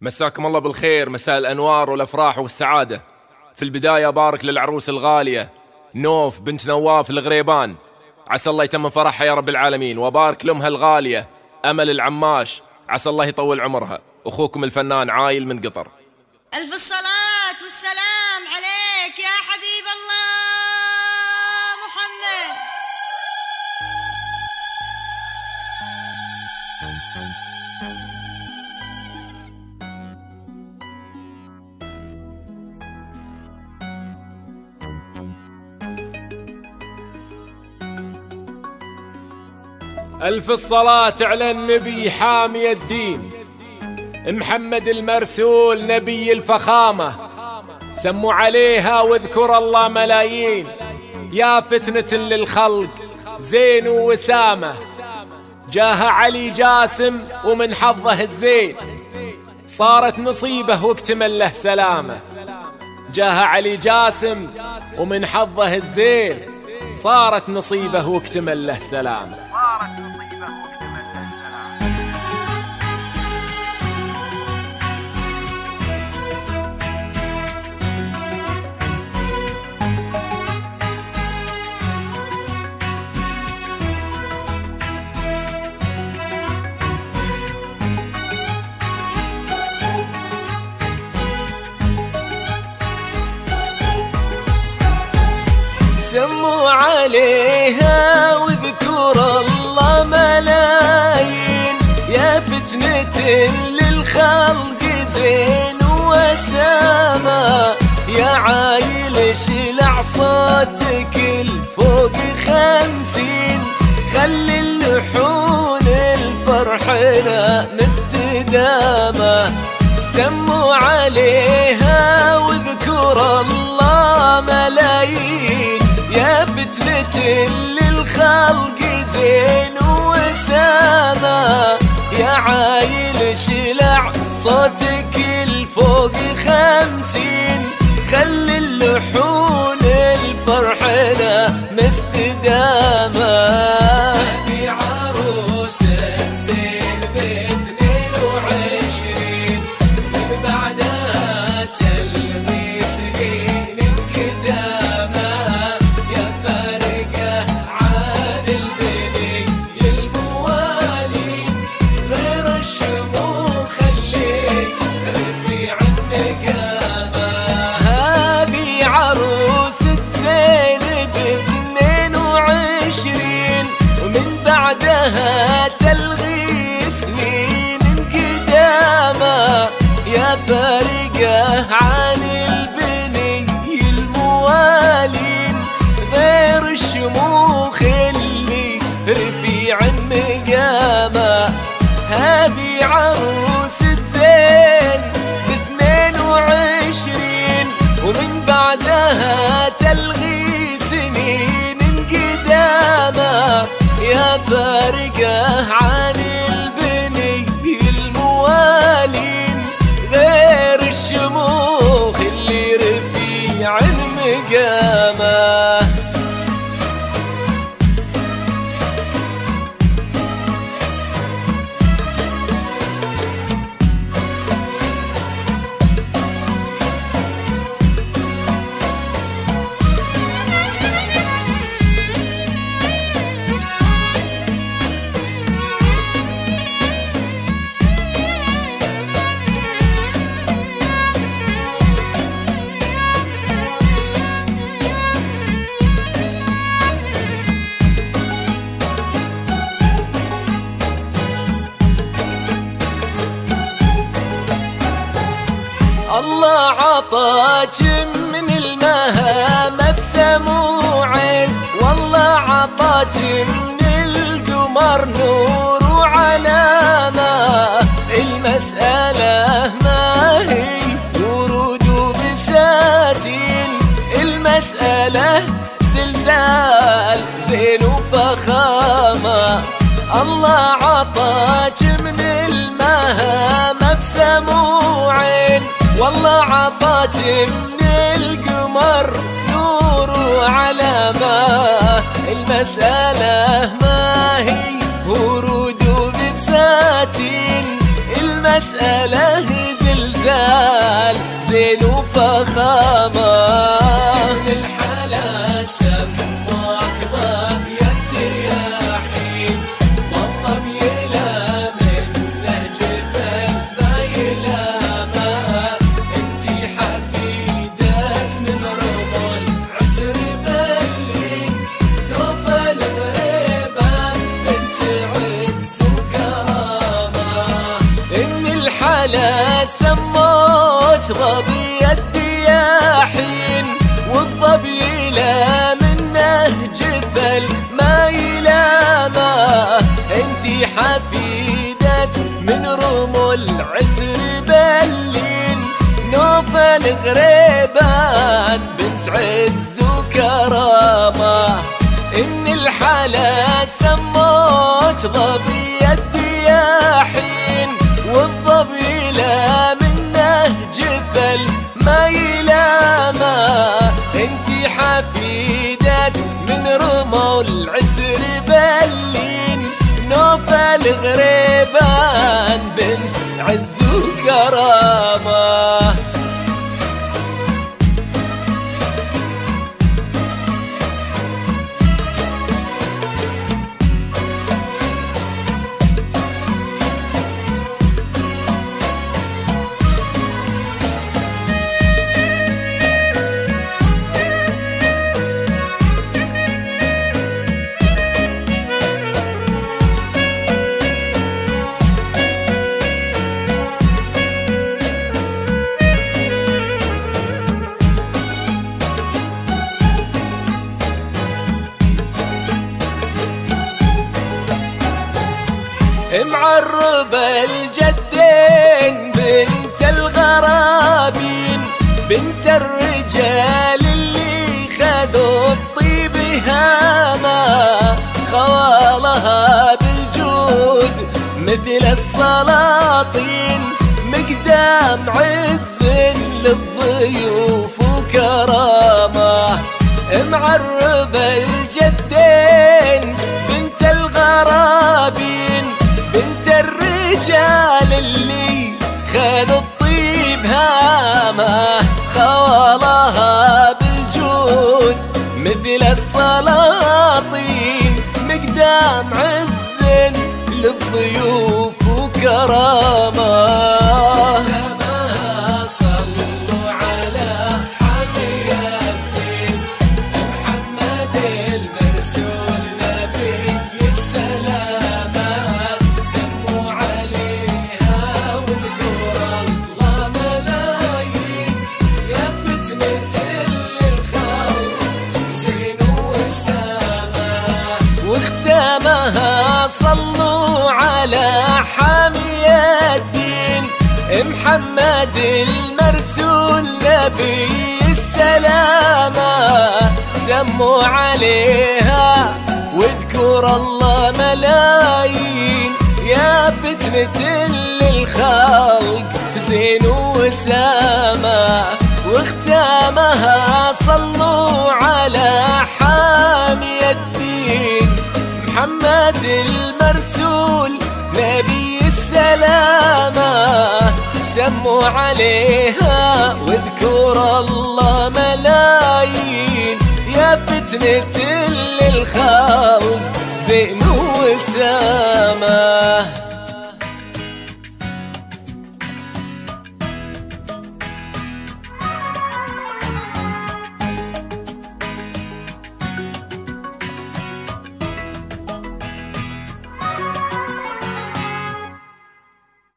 مساكم الله بالخير، مساء الأنوار والأفراح والسعادة. في البداية بارك للعروس الغالية نوف بنت نواف الغريبان، عسى الله يتمم فرحها يا رب العالمين. وبارك لأمها الغالية أمل العماش، عسى الله يطول عمرها. أخوكم الفنان عايل من قطر. ألف الصلاة والسلام عليك يا حبيب الله محمد. ألف الصلاة على النبي حامي الدين، محمد المرسول نبي الفخامة. سموا عليها واذكر الله ملايين، يا فتنة للخلق زين ووسامة. جاها علي جاسم ومن حظه الزين، صارت نصيبه واكتمل له سلامة. جاها علي جاسم ومن حظه الزين، صارت نصيبه واكتمل له سلامة. سموا عليها واذكر الله ملايين، يا فتنة للخلق زين وسامة. يا عايل شلع صوتك الفوق 50، خلي اللحون الفرحنا مستدامة. سموا عليها واذكر الله ملايين، يا فتنة للخلق زين وسامة. يا عايل شلع صوتك الفوق 50، خلي اللحون الفرحنا مستدامة. بعدها تلغي سنين قدامى، يا فارقة عن البني الموالين، غير الشموخ اللي رفيع مقامة. هذه عروس الزين ب22، ومن بعدها تلغي سنين قدامى، يا فارقة عن البني الموالين، غير الشموخ اللي رفيع مقامة. الله عطاك من المهام بسموعين، والله عطاك من القمر نور وعلامة. المسألة ما هي ورود وبساتين، المسألة زلزال زين وفخامة. الله عطاك من المهام بسموعين، والله عطاك من القمر نور وعلامة. المسألة ما هي ورود وبساتين، المسألة ومثال زين وفخامة. من الحلا سماك ضبي الدياحين والضبي لا منه جفن بايلامة. انتي حفيدة من رمل عسر بلي نوفل غريبان بنت عز وكرامة. ان الحلا سموش ضبي الدياحين والضبي لا منه جفل ما يلامه. انتي حفيدة من رمل عسر بلين نوفل غريبان بنت عز وكرامة. ان الحلا سموش ضبي الدياحين والضبي لا منه جفل ما يلامه. انتي حفيدة من رمل عسر بلين نوفل غريبان بنت عز وكرامة. معرب الجدين بنت الغرابين بنت الرجال اللي خذوا الطيب هامة. خوالها بالجود مثل السلاطين مقدام عز للضيوف وكرامة. معرب الجدين بنت الغرابين بنت الرجال اللي خذوا الطيب هامة. خوالها بالجود مثل السلاطين مقدام عز للضيوف وكرامة. واختامها صلوا على حامي الدين محمد المرسول نبي السلامة. سموا عليها واذكر الله ملايين يا فتنة للخلق زين وسامة. واختامها صلوا على حامي الدين محمد المرسول نبي السلامة. سموا عليها واذكر الله ملايين يا فتنة للخلق زين وسامة.